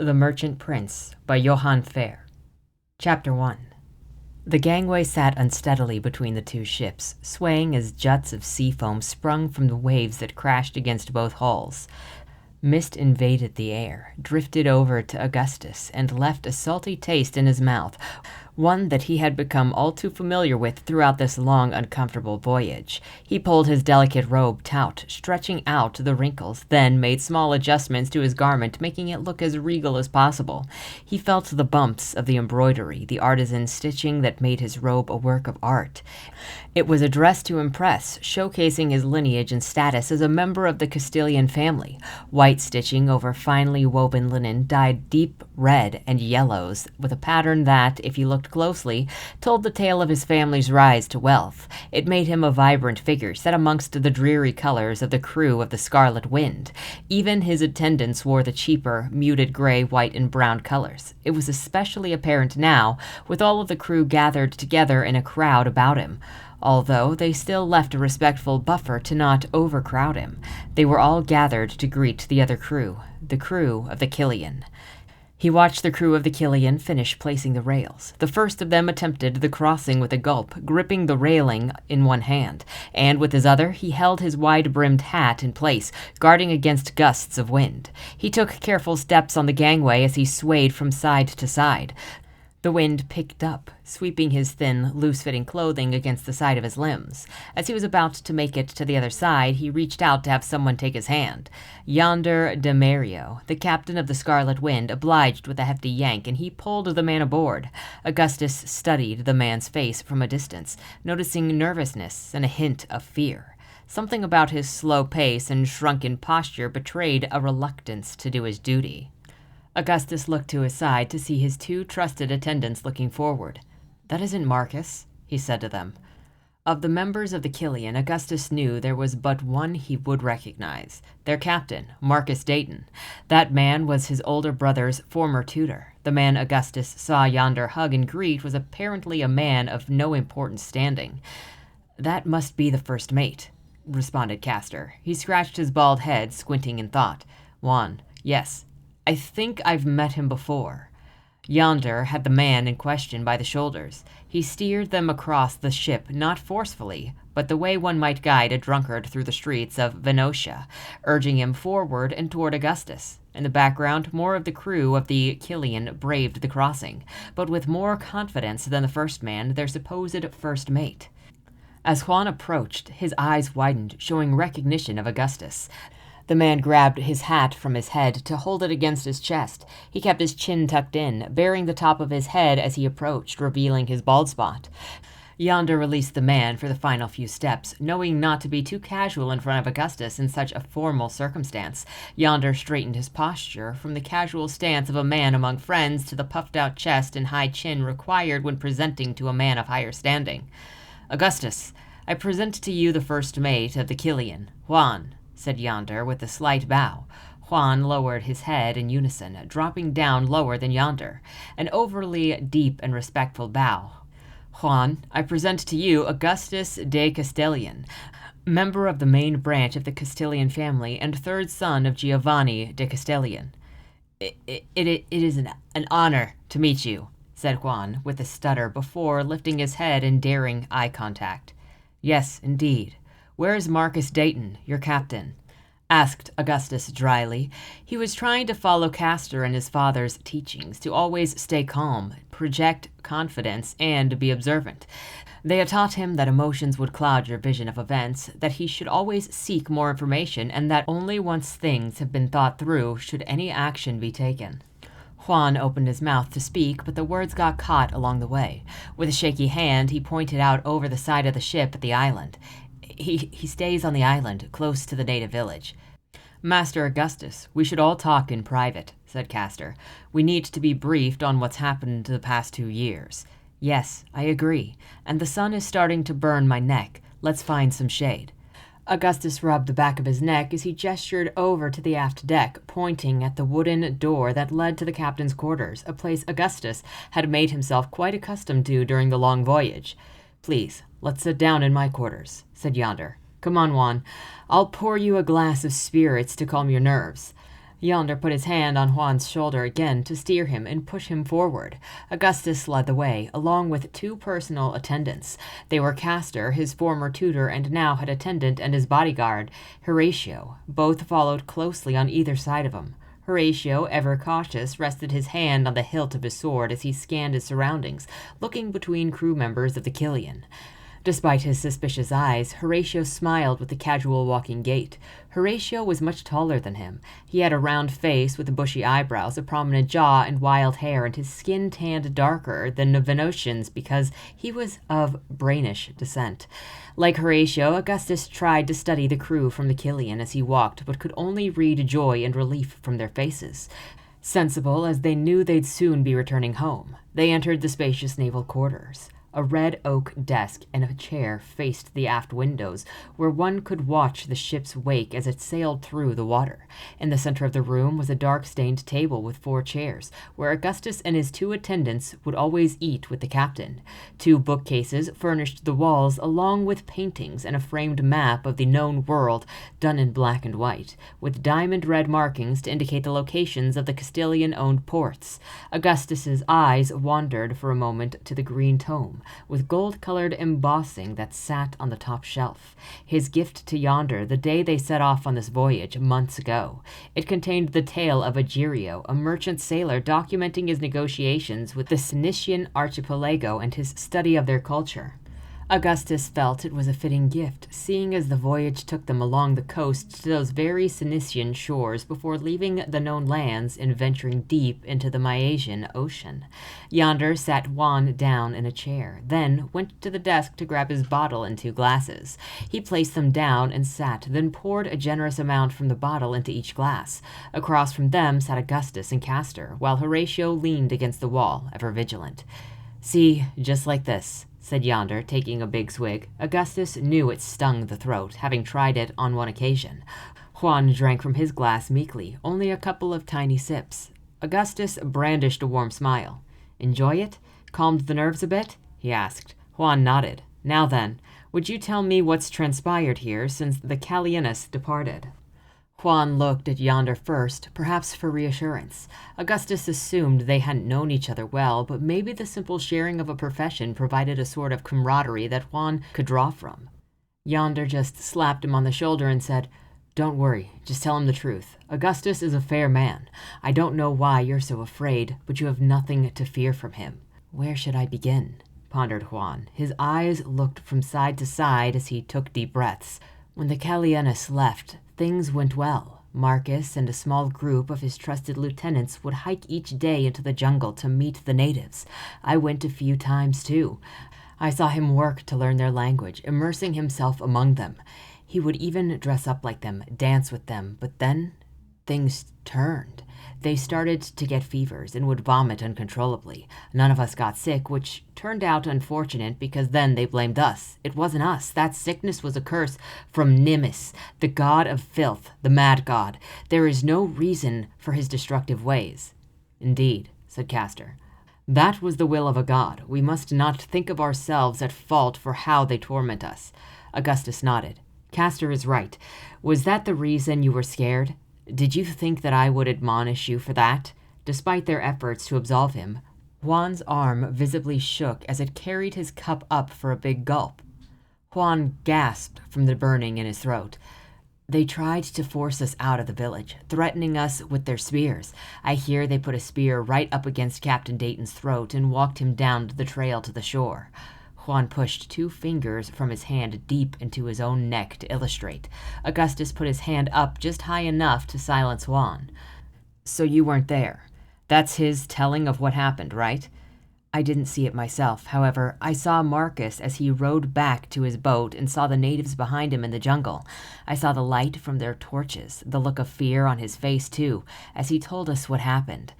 The Merchant Prince by Johan Faire. Chapter 1. The gangway sat unsteadily between the two ships, swaying as juts of sea foam sprung from the waves that crashed against both hulls. Mist invaded the air, drifted over to Augustus, and left a salty taste in his mouth, one that he had become all too familiar with throughout this long, uncomfortable voyage. He pulled his delicate robe taut, stretching out the wrinkles, then made small adjustments to his garment, making it look as regal as possible. He felt the bumps of the embroidery, the artisan stitching that made his robe a work of art. It was a dress to impress, showcasing his lineage and status as a member of the Castilian family. White stitching over finely woven linen dyed deep red and yellows with a pattern that, if you looked closely, told the tale of his family's rise to wealth. It made him a vibrant figure set amongst the dreary colors of the crew of the Scarlet Wind. Even his attendants wore the cheaper, muted gray, white, and brown colors. It was especially apparent now, with all of the crew gathered together in a crowd about him, although they still left a respectful buffer to not overcrowd him. They were all gathered to greet the other crew, the crew of the Killian. He watched the crew of the Killian finish placing the rails. The first of them attempted the crossing with a gulp, gripping the railing in one hand, and with his other he held his wide-brimmed hat in place, guarding against gusts of wind. He took careful steps on the gangway as he swayed from side to side. The wind picked up, sweeping his thin, loose-fitting clothing against the side of his limbs. As he was about to make it to the other side, he reached out to have someone take his hand. Yonder de Mario, the captain of the Scarlet Wind, obliged with a hefty yank, and he pulled the man aboard. Augustus studied the man's face from a distance, noticing nervousness and a hint of fear. Something about his slow pace and shrunken posture betrayed a reluctance to do his duty. Augustus looked to his side to see his two trusted attendants looking forward. "That isn't Marcus," he said to them. Of the members of the Killian, Augustus knew there was but one he would recognize, their captain, Marcus Dayton. That man was his older brother's former tutor. The man Augustus saw yonder hug and greet was apparently a man of no important standing. "That must be the first mate," responded Castor. He scratched his bald head, squinting in thought. "Juan, yes. I think I've met him before." Yonder had the man in question by the shoulders. He steered them across the ship, not forcefully, but the way one might guide a drunkard through the streets of Venetia, urging him forward and toward Augustus. In the background, more of the crew of the Killian braved the crossing, but with more confidence than the first man, their supposed first mate. As Juan approached, his eyes widened, showing recognition of Augustus. The man grabbed his hat from his head to hold it against his chest. He kept his chin tucked in, baring the top of his head as he approached, revealing his bald spot. Yonder released the man for the final few steps, knowing not to be too casual in front of Augustus in such a formal circumstance. Yonder straightened his posture from the casual stance of a man among friends to the puffed-out chest and high chin required when presenting to a man of higher standing. "Augustus, I present to you the first mate of the Killian, Juan," said Yonder with a slight bow. Juan lowered his head in unison, dropping down lower than Yonder. An overly deep and respectful bow. "Juan, I present to you Augustus de Castilian, member of the main branch of the Castilian family and third son of Giovanni de Castilian." It is an honor to meet you," said Juan with a stutter before lifting his head and daring eye contact. "Yes, indeed. Where is Marcus Dayton, your captain?" asked Augustus dryly. He was trying to follow Castor and his father's teachings, to always stay calm, project confidence, and be observant. They had taught him that emotions would cloud your vision of events, that he should always seek more information, and that only once things have been thought through should any action be taken. Juan opened his mouth to speak, but the words got caught along the way. With a shaky hand, he pointed out over the side of the ship at the island. He stays on the island, close to the native village." "Master Augustus, we should all talk in private," said Castor. "We need to be briefed on what's happened the past 2 years." "Yes, I agree. And the sun is starting to burn my neck. Let's find some shade." Augustus rubbed the back of his neck as he gestured over to the aft deck, pointing at the wooden door that led to the captain's quarters, a place Augustus had made himself quite accustomed to during the long voyage. "Please, let's sit down in my quarters," said Yonder. "Come on, Juan. I'll pour you a glass of spirits to calm your nerves." Yonder put his hand on Juan's shoulder again to steer him and push him forward. Augustus led the way, along with two personal attendants. They were Castor, his former tutor and now head attendant, and his bodyguard, Horatio. Both followed closely on either side of him. Horatio, ever cautious, rested his hand on the hilt of his sword as he scanned his surroundings, looking between crew members of the Killian. Despite his suspicious eyes, Horatio smiled with a casual walking gait. Horatio was much taller than him. He had a round face with bushy eyebrows, a prominent jaw, and wild hair, and his skin tanned darker than the Venusian's because he was of Brainish descent. Like Horatio, Augustus tried to study the crew from the Killian as he walked, but could only read joy and relief from their faces. Sensible, as they knew they'd soon be returning home, they entered the spacious naval quarters. A red oak desk and a chair faced the aft windows, where one could watch the ship's wake as it sailed through the water. In the center of the room was a dark-stained table with 4 chairs, where Augustus and his 2 attendants would always eat with the captain. 2 bookcases furnished the walls, along with paintings and a framed map of the known world done in black and white, with diamond-red markings to indicate the locations of the Castilian-owned ports. Augustus's eyes wandered for a moment to the green tome, with gold-colored embossing that sat on the top shelf. His gift to Yonder the day they set off on this voyage months ago. It contained the tale of Egerio, a merchant sailor documenting his negotiations with the Cynician archipelago and his study of their culture. Augustus felt it was a fitting gift, seeing as the voyage took them along the coast to those very Cynician shores before leaving the known lands and venturing deep into the Mysian Ocean. Yonder sat Juan down in a chair, then went to the desk to grab his bottle and 2 glasses. He placed them down and sat, then poured a generous amount from the bottle into each glass. Across from them sat Augustus and Castor, while Horatio leaned against the wall, ever vigilant. "See, just like this," said Yonder, taking a big swig. Augustus knew it stung the throat, having tried it on one occasion. Juan drank from his glass meekly, only a couple of tiny sips. Augustus brandished a warm smile. "Enjoy it? Calmed the nerves a bit?" he asked. Juan nodded. "Now then, would you tell me what's transpired here since the Callienus departed?" Juan looked at Yonder first, perhaps for reassurance. Augustus assumed they hadn't known each other well, but maybe the simple sharing of a profession provided a sort of camaraderie that Juan could draw from. Yonder just slapped him on the shoulder and said, "Don't worry, just tell him the truth. Augustus is a fair man. I don't know why you're so afraid, but you have nothing to fear from him." "Where should I begin?" pondered Juan. His eyes looked from side to side as he took deep breaths. When the Callienus left, things went well. Marcus and a small group of his trusted lieutenants would hike each day into the jungle to meet the natives. I went a few times, too. I saw him work to learn their language, immersing himself among them. He would even dress up like them, dance with them, but then things turned. They started to get fevers and would vomit uncontrollably. None of us got sick, which turned out unfortunate because then they blamed us. It wasn't us. That sickness was a curse from Nimis, the god of filth, the mad god. There is no reason for his destructive ways. "Indeed," said Castor. "That was the will of a god. We must not think of ourselves at fault for how they torment us." Augustus nodded. "Castor is right. Was that the reason you were scared? Did you think that I would admonish you for that?" Despite their efforts to absolve him, Juan's arm visibly shook as it carried his cup up for a big gulp. Juan gasped from the burning in his throat. "They tried to force us out of the village, threatening us with their spears. I hear they put a spear right up against Captain Dayton's throat and walked him down the trail to the shore." Juan pushed 2 fingers from his hand deep into his own neck to illustrate. Augustus put his hand up just high enough to silence Juan. "So you weren't there. That's his telling of what happened, right?" "I didn't see it myself. However, I saw Marcus as he rowed back to his boat and saw the natives behind him in the jungle. I saw the light from their torches, the look of fear on his face, too, as he told us what happened.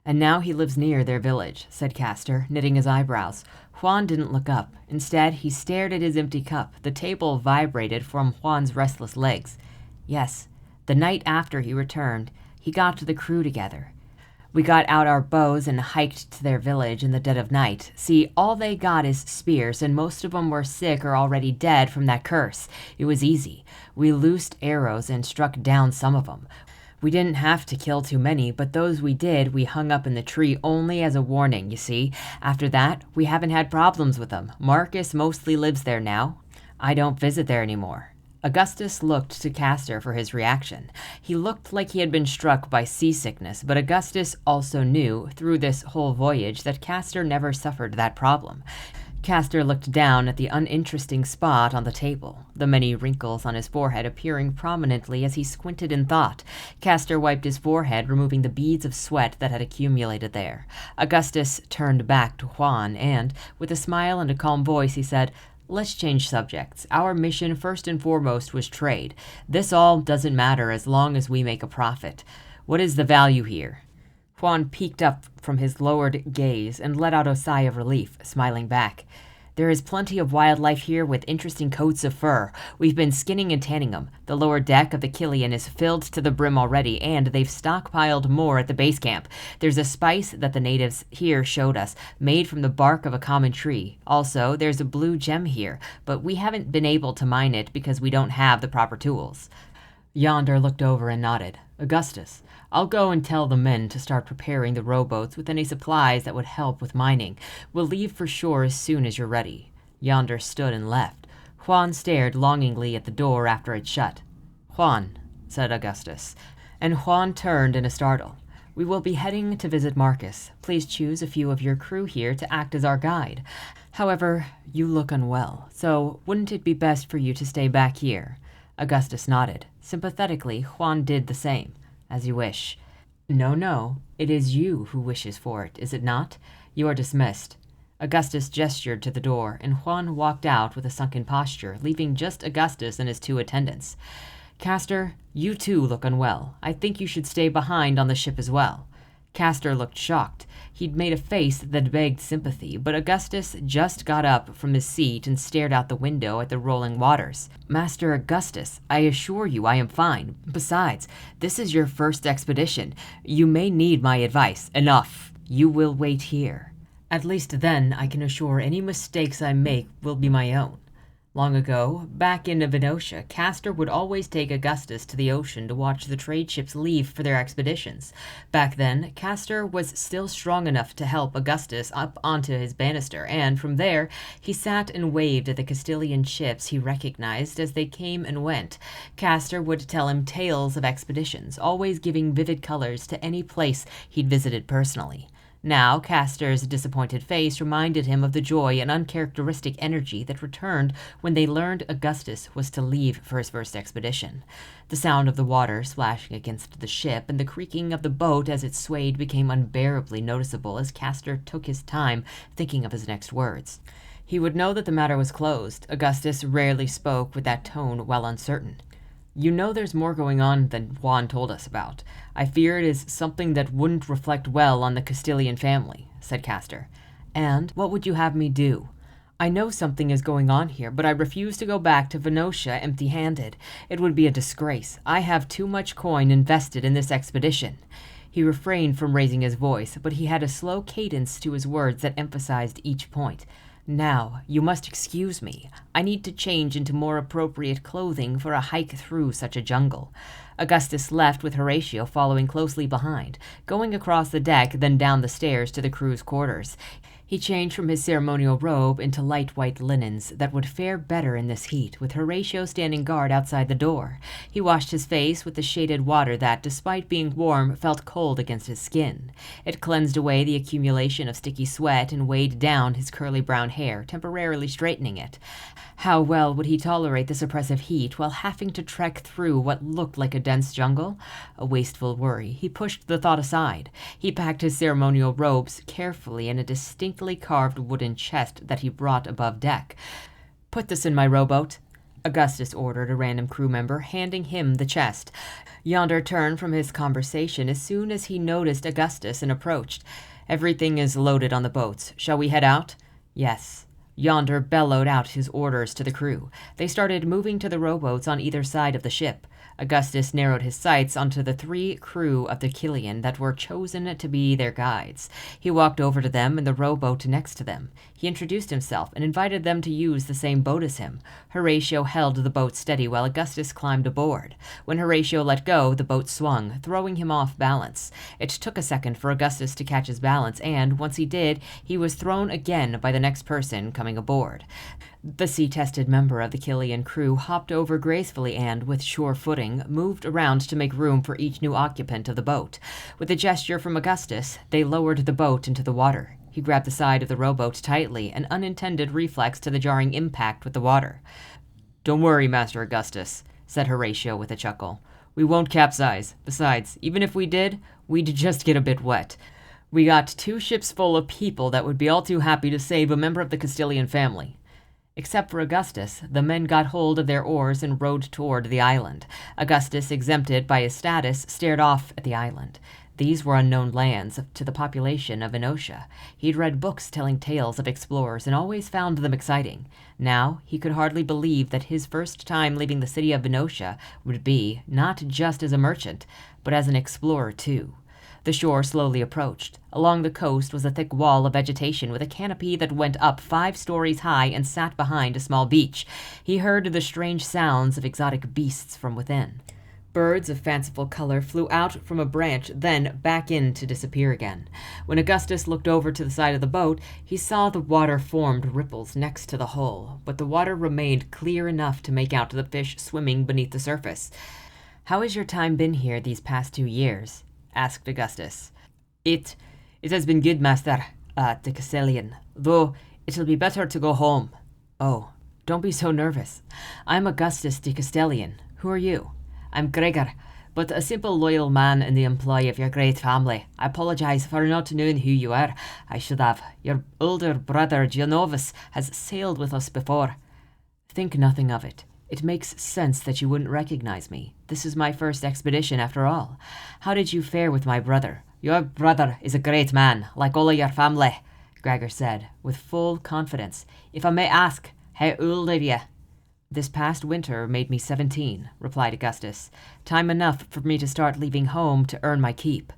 And now he lives near their village," said Castor, knitting his eyebrows. Juan didn't look up. Instead, he stared at his empty cup. The table vibrated from Juan's restless legs. "Yes, the night after he returned, he got the crew together. We got out our bows and hiked to their village in the dead of night. See, all they got is spears, and most of them were sick or already dead from that curse. It was easy. We loosed arrows and struck down some of them. We didn't have to kill too many, but those we did, we hung up in the tree only as a warning, you see. After that, we haven't had problems with them. Marcus mostly lives there now. I don't visit there anymore." Augustus looked to Castor for his reaction. He looked like he had been struck by seasickness, but Augustus also knew, through this whole voyage, that Castor never suffered that problem. Castor looked down at the uninteresting spot on the table, the many wrinkles on his forehead appearing prominently as he squinted in thought. Castor wiped his forehead, removing the beads of sweat that had accumulated there. Augustus turned back to Juan and, with a smile and a calm voice, he said, "Let's change subjects. Our mission, first and foremost, was trade. This all doesn't matter as long as we make a profit. What is the value here?" Juan peeked up from his lowered gaze and let out a sigh of relief, smiling back. "There is plenty of wildlife here with interesting coats of fur. We've been skinning and tanning them. The lower deck of the Killian is filled to the brim already, and they've stockpiled more at the base camp. There's a spice that the natives here showed us, made from the bark of a common tree. Also, there's a blue gem here, but we haven't been able to mine it because we don't have the proper tools." Yonder looked over and nodded. "Augustus, I'll go and tell the men to start preparing the rowboats with any supplies that would help with mining. We'll leave for shore as soon as you're ready." Yonder stood and left. Juan stared longingly at the door after it shut. "Juan," said Augustus, and Juan turned in a startle. "We will be heading to visit Marcus. Please choose a few of your crew here to act as our guide. However, you look unwell, so wouldn't it be best for you to stay back here?" Augustus nodded. Sympathetically, Juan did the same. "As you wish." No, it is you who wishes for it, is it not? You are dismissed." Augustus gestured to the door, and Juan walked out with a sunken posture, leaving just Augustus and his two attendants. "Castor, you too look unwell. I think you should stay behind on the ship as well." Castor looked shocked. He'd made a face that begged sympathy, but Augustus just got up from his seat and stared out the window at the rolling waters. "Master Augustus, I assure you I am fine. Besides, this is your first expedition. You may need my advice. Enough. You will wait here. At least then I can assure any mistakes I make will be my own." Long ago, back in Venetia, Castor would always take Augustus to the ocean to watch the trade ships leave for their expeditions. Back then, Castor was still strong enough to help Augustus up onto his banister, and from there, he sat and waved at the Castilian ships he recognized as they came and went. Castor would tell him tales of expeditions, always giving vivid colors to any place he'd visited personally. Now, Castor's disappointed face reminded him of the joy and uncharacteristic energy that returned when they learned Augustus was to leave for his first expedition. The sound of the water splashing against the ship and the creaking of the boat as it swayed became unbearably noticeable as Castor took his time thinking of his next words. He would know that the matter was closed. Augustus rarely spoke with that tone while uncertain. "You know there's more going on than Juan told us about. I fear it is something that wouldn't reflect well on the Castilian family," said Castor. "And what would you have me do? I know something is going on here, but I refuse to go back to Venetia empty-handed. It would be a disgrace. I have too much coin invested in this expedition." He refrained from raising his voice, but he had a slow cadence to his words that emphasized each point. "Now, you must excuse me. I need to change into more appropriate clothing for a hike through such a jungle." Augustus left with Horatio following closely behind, going across the deck, then down the stairs to the crew's quarters. He changed from his ceremonial robe into light white linens that would fare better in this heat, with Horatio standing guard outside the door. He washed his face with the shaded water that, despite being warm, felt cold against his skin. It cleansed away the accumulation of sticky sweat and weighed down his curly brown hair, temporarily straightening it. How well would he tolerate this oppressive heat while having to trek through what looked like a dense jungle? A wasteful worry. He pushed the thought aside. He packed his ceremonial robes carefully in a distinctly carved wooden chest that he brought above deck. "Put this in my rowboat," Augustus ordered a random crew member, handing him the chest. Yonder turned from his conversation as soon as he noticed Augustus and approached. "Everything is loaded on the boats. Shall we head out?" "Yes." Yonder bellowed out his orders to the crew. They started moving to the rowboats on either side of the ship. Augustus narrowed his sights onto the 3 crew of the Killian that were chosen to be their guides. He walked over to them in the rowboat next to them. He introduced himself and invited them to use the same boat as him. Horatio held the boat steady while Augustus climbed aboard. When Horatio let go, the boat swung, throwing him off balance. It took a second for Augustus to catch his balance, and once he did, he was thrown again by the next person coming aboard. The sea-tested member of the Killian crew hopped over gracefully and, with sure footing, moved around to make room for each new occupant of the boat. With a gesture from Augustus, they lowered the boat into the water. He grabbed the side of the rowboat tightly, an unintended reflex to the jarring impact with the water. "Don't worry, Master Augustus," said Horatio with a chuckle. "We won't capsize. Besides, even if we did, we'd just get a bit wet. We got 2 ships full of people that would be all too happy to save a member of the Castilian family." Except for Augustus, the men got hold of their oars and rowed toward the island. Augustus, exempted by his status, stared off at the island. These were unknown lands to the population of Venetia. He'd read books telling tales of explorers and always found them exciting. Now, he could hardly believe that his first time leaving the city of Venetia would be, not just as a merchant, but as an explorer too. The shore slowly approached. Along the coast was a thick wall of vegetation with a canopy that went up 5 stories high and sat behind a small beach. He heard the strange sounds of exotic beasts from within. Birds of fanciful color flew out from a branch, then back in to disappear again. When Augustus looked over to the side of the boat, he saw the water formed ripples next to the hull, but the water remained clear enough to make out the fish swimming beneath the surface. "How has your time been here these past 2 years?" asked Augustus. It has been good, Master, the Castilian, though it'll be better to go home." "Oh, don't be so nervous. I'm Augustus the Castilian. Who are you?" "I'm Gregor, but a simple loyal man in the employ of your great family. I apologize for not knowing who you are. I should have. Your older brother, Genovus, has sailed with us before." "Think nothing of it. It makes sense that you wouldn't recognize me. This is my first expedition, after all. How did you fare with my brother?" "Your brother is a great man, like all of your family," Gregor said, with full confidence. "If I may ask, how old are you?" "This past winter made me 17, replied Augustus. "Time enough for me to start leaving home to earn my keep."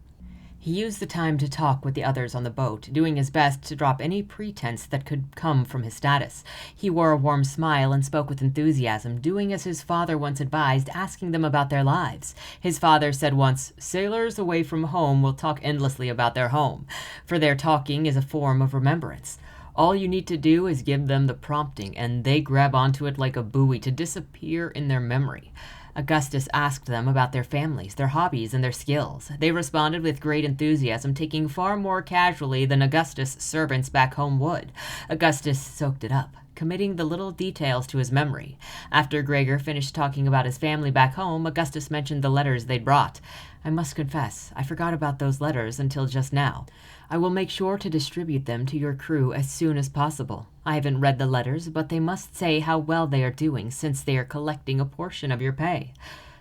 He used the time to talk with the others on the boat, doing his best to drop any pretense that could come from his status. He wore a warm smile and spoke with enthusiasm, doing as his father once advised, asking them about their lives. His father said once, "Sailors away from home will talk endlessly about their home, for their talking is a form of remembrance. All you need to do is give them the prompting, and they grab onto it like a buoy to disappear in their memory." Augustus asked them about their families, their hobbies, and their skills. They responded with great enthusiasm, taking far more casually than Augustus' servants back home would. Augustus soaked it up, committing the little details to his memory. After Gregor finished talking about his family back home, Augustus mentioned the letters they'd brought. "I must confess, I forgot about those letters until just now. I will make sure to distribute them to your crew as soon as possible. I haven't read the letters, but they must say how well they are doing since they are collecting a portion of your pay."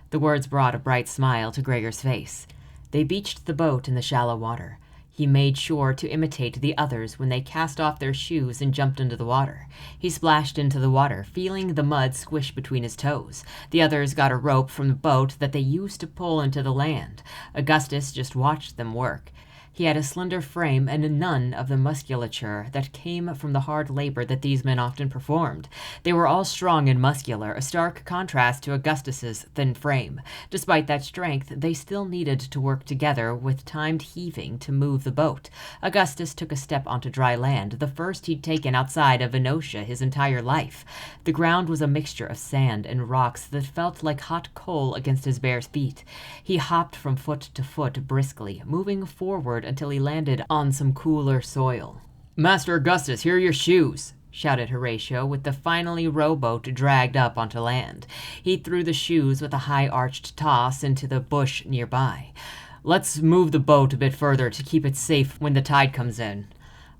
The words brought a bright smile to Gregor's face. They beached the boat in the shallow water. He made sure to imitate the others when they cast off their shoes and jumped into the water. He splashed into the water, feeling the mud squish between his toes. The others got a rope from the boat that they used to pull into the land. Augustus just watched them work. He had a slender frame and none of the musculature that came from the hard labor that these men often performed. They were all strong and muscular, a stark contrast to Augustus's thin frame. Despite that strength, they still needed to work together with timed heaving to move the boat. Augustus took a step onto dry land, the first he'd taken outside of Venetia his entire life. The ground was a mixture of sand and rocks that felt like hot coal against his bare feet. He hopped from foot to foot briskly, moving forward until he landed on some cooler soil. "Master Augustus, here are your shoes," shouted Horatio, with the finally rowboat dragged up onto land. He threw the shoes with a high-arched toss into the bush nearby. "Let's move the boat a bit further to keep it safe when the tide comes in."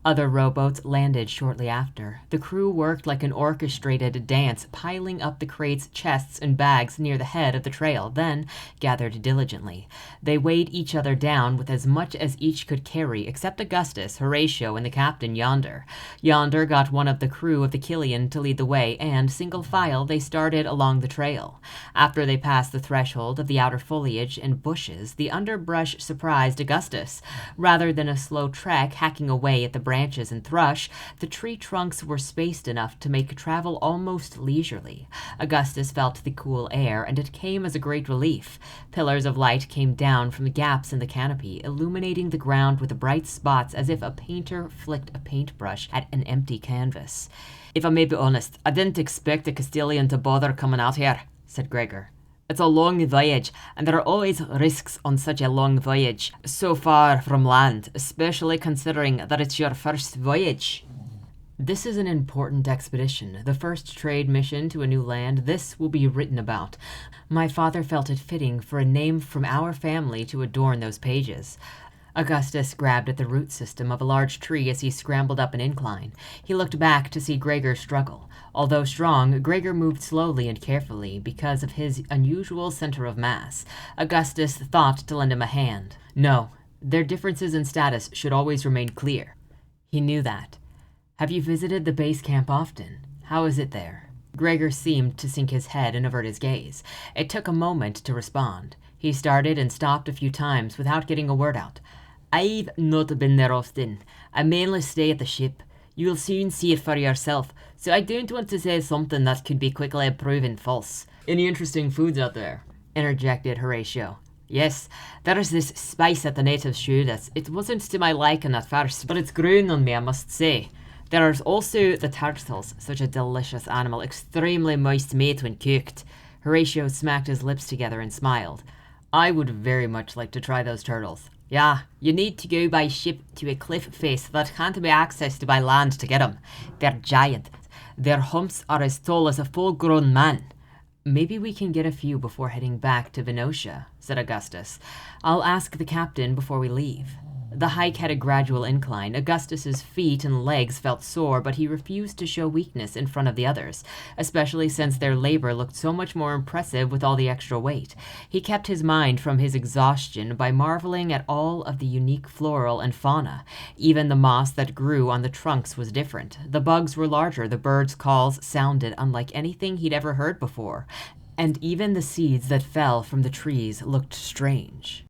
Other rowboats landed shortly after. The crew worked like an orchestrated dance, piling up the crates, chests, and bags near the head of the trail, then gathered diligently. They weighed each other down with as much as each could carry, except Augustus, Horatio, and the captain yonder. Yonder got one of the crew of the Killian to lead the way, and, single file, they started along the trail. After they passed the threshold of the outer foliage and bushes, the underbrush surprised Augustus. Rather than a slow trek hacking away at the branches and thrush, the tree trunks were spaced enough to make travel almost leisurely. Augustus felt the cool air, and it came as a great relief. Pillars of light came down from the gaps in the canopy, illuminating the ground with bright spots as if a painter flicked a paintbrush at an empty canvas. "If I may be honest, I didn't expect the Castilian to bother coming out here," said Gregor. "It's a long voyage, and there are always risks on such a long voyage, so far from land, especially considering that it's your first voyage." "This is an important expedition, the first trade mission to a new land. This will be written about. My father felt it fitting for a name from our family to adorn those pages." Augustus grabbed at the root system of a large tree as he scrambled up an incline. He looked back to see Gregor struggle. Although strong, Gregor moved slowly and carefully because of his unusual center of mass. Augustus thought to lend him a hand. No, their differences in status should always remain clear. He knew that. "Have you visited the base camp often? How is it there?" Gregor seemed to sink his head and avert his gaze. It took a moment to respond. He started and stopped a few times without getting a word out. "I've not been there often. I mainly stay at the ship. You'll soon see it for yourself, so I don't want to say something that could be quickly proven false." "Any interesting foods out there?" interjected Horatio. "Yes, there's this spice that the natives showed us. It wasn't to my liking at first, but it's grown on me, I must say. There's also the turtles, such a delicious animal, extremely moist meat when cooked." Horatio smacked his lips together and smiled. "I would very much like to try those turtles." "Yeah, you need to go by ship to a cliff face that can't be accessed by land to get them. They're giant. Their humps are as tall as a full-grown man." "Maybe we can get a few before heading back to Venetia," said Augustus. "I'll ask the captain before we leave." The hike had a gradual incline. Augustus's feet and legs felt sore, but he refused to show weakness in front of the others, especially since their labor looked so much more impressive with all the extra weight. He kept his mind from his exhaustion by marveling at all of the unique floral and fauna. Even the moss that grew on the trunks was different. The bugs were larger, the birds' calls sounded unlike anything he'd ever heard before, and even the seeds that fell from the trees looked strange.